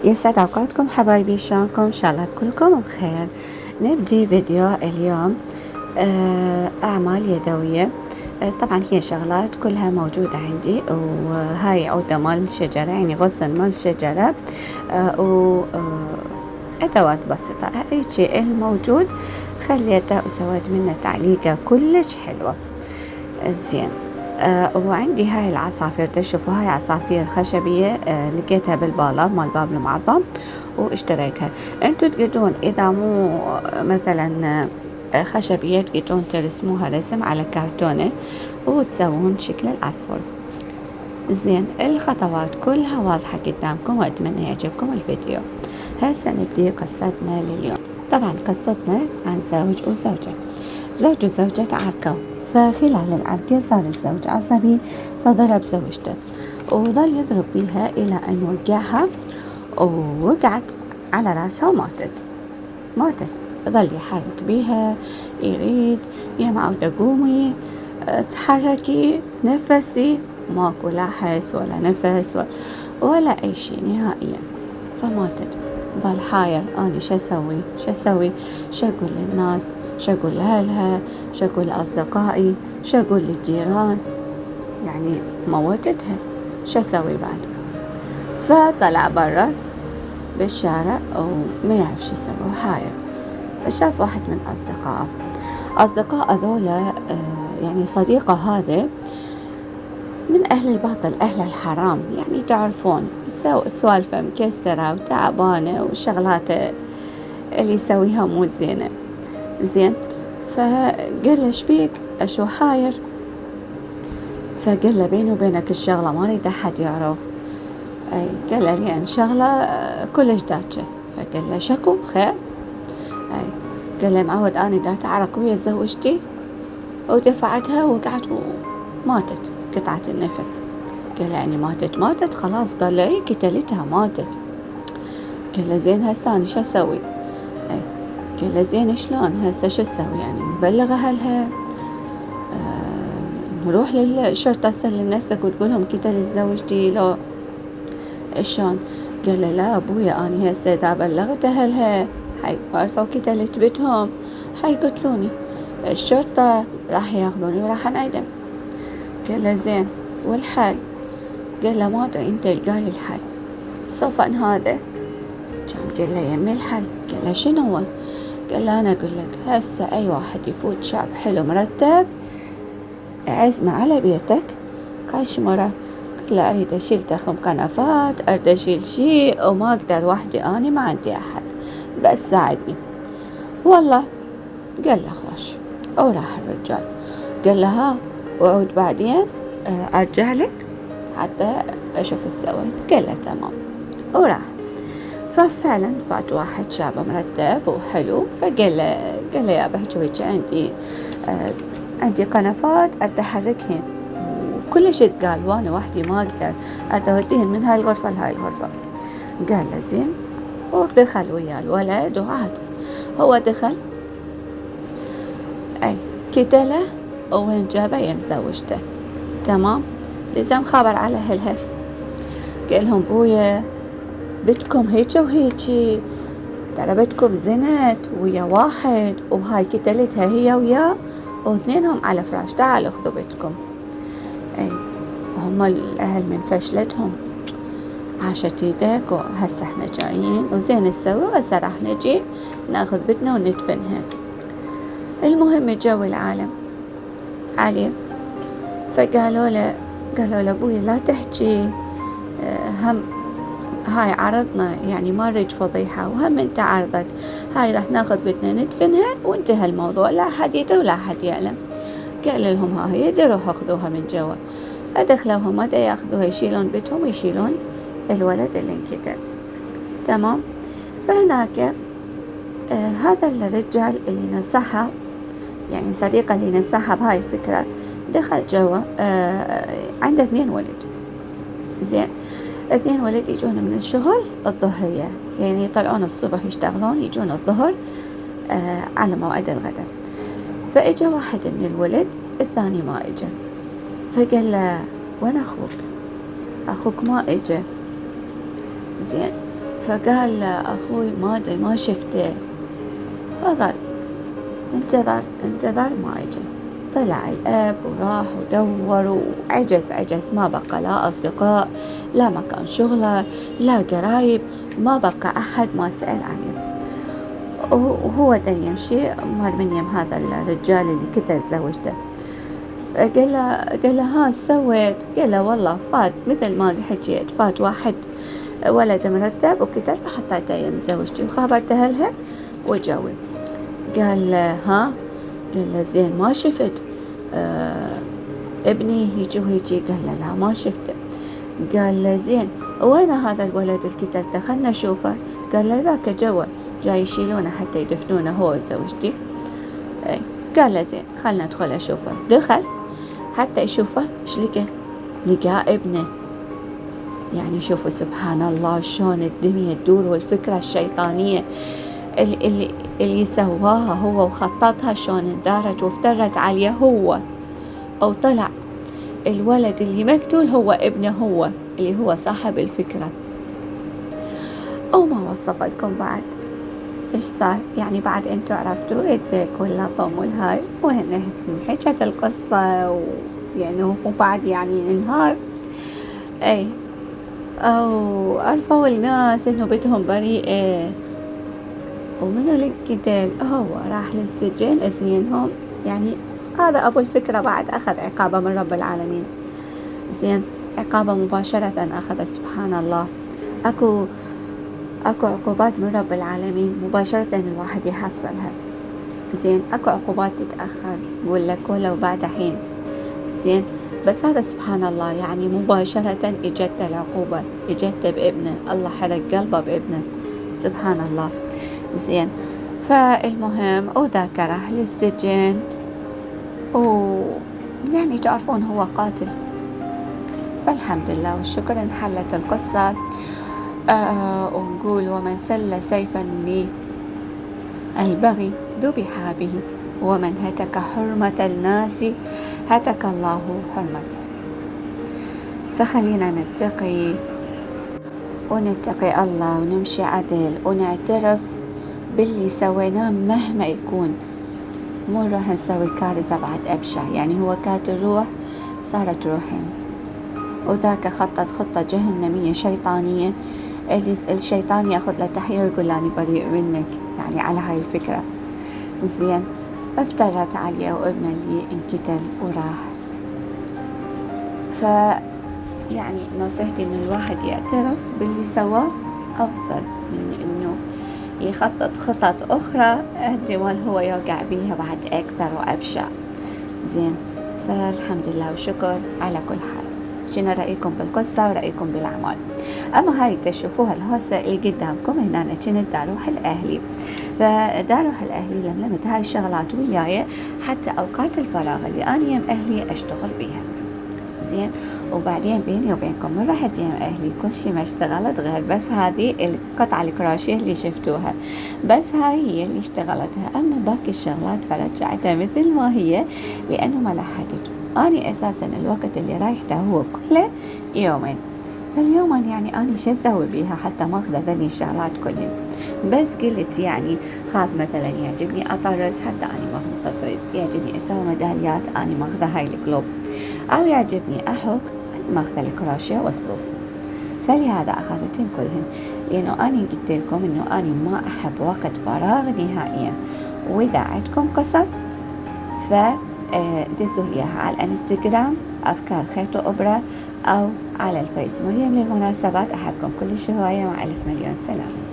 يسعد اوقاتكم حبايبي، شلونكم؟ ان شاء الله كلكم بخير. نبدي فيديو اليوم اعمال يدويه. طبعا هي شغلات كلها موجوده عندي، وهاي عوده مال شجره، يعني غصن مال شجره، و ادوات بسيطه. هيجي الموجود خليته وسويت منه تعليقه كلش حلوه. زين. وعندي هاي العصافير، تشوفوا هاي عصافير خشبية، لقيتها بالبالة مال باب المعظم واشتريتها. انتو تقدرون اذا مو مثلا خشبية، تقدرون ترسموها رسم على كرتونة وتسوون شكل العصفور. زين، الخطوات كلها واضحة قدامكم، واتمنى يعجبكم الفيديو. هسه نبدي قصتنا لليوم. طبعا قصتنا عن زوج وزوجة. زوج وزوجة تعاركوا، فخلال العركة صار الزوج عصبي فضرب زوجته، وظل يضرب بيها إلى أن وقعها، ووقعت على راسها وماتت. ظل يحرك بيها، يريد: يا معودة قومي، تحركي، نفسي. ماكو لا حس ولا نفس ولا أي شيء نهائيا، فماتت. ظل حاير: أنا شو أسوي؟ شو أقول للناس؟ شو أقول لأهلها؟ شو أقول لأصدقائي؟ شو أقول للجيران؟ يعني موتتها، شو أسوي بعد؟ فطلع برا بالشارع وما يعرف شو يسوي وحاير. فشاف واحد من أصدقاء ذولا، يعني صديقه هذا من أهل الباطل، أهل الحرام، يعني تعرفون سوالفه مكسرة وتعبانة وشغلاته اللي يسويها مو زينة. زين. فقال له: شبيك؟ أشو حاير؟ فقال له: بيني وبينك الشغلة ما اريد أحد يعرف. قال له: لأن شغلة كلش داتشة. فقال له: شكو خير؟ قال له: معود أنا دا أتعارك ويا زوجتي، ودفعتها وقعت وماتت، قطعت النفس. قال له: يعني ماتت خلاص؟ قال له: اي قتلتها ماتت. قال له: زين هسه أنا شو أسوي؟ قال له: زين شلون هسه شو أسوي؟ يعني نبلغ أهلها؟ نروح للشرطة تسلم نفسك وتقولهم قتلت زوجتي لو شلون؟ قال له: لا أبويا، أنا هسه إذا بلغت أهلها عرفوا قتلت بيتهم حيقتلوني، الشرطة راح ياخذوني وراح انعدم. قال له: زين والحل؟ قال له: ما أدري، أنت القالي الحل. الصفن هذا كان قال له: يمي الحل. قال له: شنو هو؟ قال له: أنا أقول لك، هسه أي واحد يفوت شاب حلو مرتب عزمه على بيتك كاشمره، قال له: أريد أشيل تخم قنفات، أريد أشيل شيء وما أقدر وحدي، أنا ما عندي أحد، بس ساعدني. والله. قال له: خوش. وراح الرجال. قال له: ها وعود بعدين أرجع لك حتى أشوف ايش سويت. قال له: تمام. وراح. ففعلا فات واحد شاب مرتب وحلو، قال له: يا بهجويج، عندي قنفات أريد أحركهن وكل شيء قال، وانا وحدي ما اقدر، أريد اوديهن من هاي الغرفة لهاي الغرفة. قال له: زين. ودخل ويا الولد وعاد. هو دخل، كتله، وين جابه؟ يم زوجته. تمام. لزم خابر على أهلها، قال لهم: بويا بنتكم هيجي وهيجي، ترى بنتكم زنت ويا واحد، وهاي كتلتها هي وياه، واثنينهم على فراش، تعالوا خذوا بنتكم. فهم الأهل من فشلتهم: عاشت ايدك، وهسه احنا جايين وزين نسوي، وهسه راح نجي ناخذ بنتنا وندفنها. المهم جو العالم عليه. فقالوا له: ابوي لا تحكي، هم هاي عرضنا، يعني ما نريد فضيحة، وهم انت عرضك، هاي راح ناخذ بنتنا ندفنها وانتهى الموضوع، لا حد يدري ولا حد يعلم. قال لهم: ها هي روحوا خذوها من جوا. فدخلوا هم دا ياخذوها، يشيلون بيتهم ويشيلون الولد اللي انقتل. تمام. فهناك هذا الرجال اللي نصحها، يعني صديقه اللي نصحها بهاي الفكرة، دخل جوا. عنده 2 ولد. زين. 2 ولد يجون من الشغل الظهرية، يعني يطلعون الصبح يشتغلون، يجون الظهر على موعد الغداء. فإجا واحد من الولد، الثاني ما إجا. فقال له: وين أخوك ما إجا؟ زين. فقال أخوي ما شفته. فظل انتظر ما اجى. طلع الأب وراح ودور وعجز ما بقى لا أصدقاء، لا مكان شغله، لا قرايب، ما بقى أحد ما سأل عنه. وهو دا يمشي مر من يم هذا الرجال اللي قتل زوجته. قال له ها سويت؟ قال له والله فات مثل ما حكيت، فات واحد ولد مرتب وقتل حطيته يم زوجتي وخبرتها لها وجوي. قال له ها؟ قال له زين ما شفت ابني هيجي وهيجي؟ قال له لا ما شفته. قال له زين وين هذا الولد اللي قتلته؟ خلنا نشوفه. قال له ذاك جوا جاي يشيلونه حتى يدفنونه هو وزوجتي. قال له زين خلنا ندخل اشوفه. دخل حتى يشوفه. ايش لقى ابنه. يعني شوفوا سبحان الله شلون الدنيا تدور، والفكرة الشيطانية اللي سواها هو وخططها شلون اندارت وافترت عليه هو، او طلع الولد اللي مقتول هو ابنه هو اللي هو صاحب الفكرة. او ما وصف لكم بعد ايش صار. يعني بعد انتوا عرفتوا الديك واللطم والهاي وهنا انحكت القصة يعني وبعد يعني انهار. او عرفوا الناس انه بيتهم بريئة ومنو اللي قتل هو راح للسجن اثنينهم. يعني هذا ابو الفكرة بعد اخذ عقابه من رب العالمين. زين عقابه مباشرة اخذ سبحان الله. اكو عقوبات من رب العالمين مباشرة الواحد يحصلها. زين اكو عقوبات تتأخر يقول لك ولو بعد حين. زين بس هذا سبحان الله يعني مباشرة اجت العقوبة، اجت بابنه، الله حرق قلبه بابنه سبحان الله. زين فالمهم وذاك راح للسجن ويعني تعرفون هو قاتل. فالحمد لله والشكر انحلت القصة. ونقول ومن سل سيفا للبغي ذبح به، ومن هتك حرمة الناس هتك الله حرمته. فخلينا ونتقي الله ونمشي عدل ونعترف باللي سويناه مهما يكون. مو نروح نسوي كارثة بعد أبشع. يعني هو كانت الروح صارت روحين، وذاك خطة جهنمية شيطانية. الشيطان ياخذ له تحية ويقول لاني بريء منك، يعني على هاي الفكرة. زين افترت عليه وابنه اللي انقتل وراح. يعني نصيحتي ان الواحد يعترف باللي سواه افضل من انه يخطط خطط اخرى احتمال هو يوقع بيها بعد اكثر وابشع. زين فالحمد لله والشكر على كل حال. شنو رأيكم بالقصة ورأيكم بالأعمال؟ أما هاي تشوفوها الهوسة اللي قدامكم هنا كانت داروح الأهلي. فداروح الأهلي لملمت هاي الشغلات وياي حتى أوقات الفراغ اللي أنا يم أهلي أشتغل بيها. زين وبعدين بيني وبينكم من رحت يم أهلي كل شي ما اشتغلت غير بس هذه القطعة الكراشيه اللي شفتوها، بس هاي هي اللي اشتغلتها. أما باقي الشغلات فرجعتها مثل ما هي لأنه ما لحقت. أنا أساسا الوقت اللي رايحته هو كله يومين. فاليومين يعني أنا شو أسوي بيها حتى ما أخذ ذني الشغلات كلهن. بس قلت يعني خاف مثلا يعجبني أطرز حتى أنا ما أخذ أطرز، يعجبني أسوي ميداليات أنا ما أخذ هاي القلوب، أو يعجبني أحك أنا ما أخذ الكراشيه والصوف. فلهذا أخذتهم كلهن لأنه أنا قلت لكم إنه أنا ما أحب وقت فراغ نهائيا. وإذا عندكم قصص دزوا إياها على الانستغرام أفكار خيط وإبرة أو على الفيس. مريم للمناسبات أحبكم كل هواية مع 1000 مليون سلام.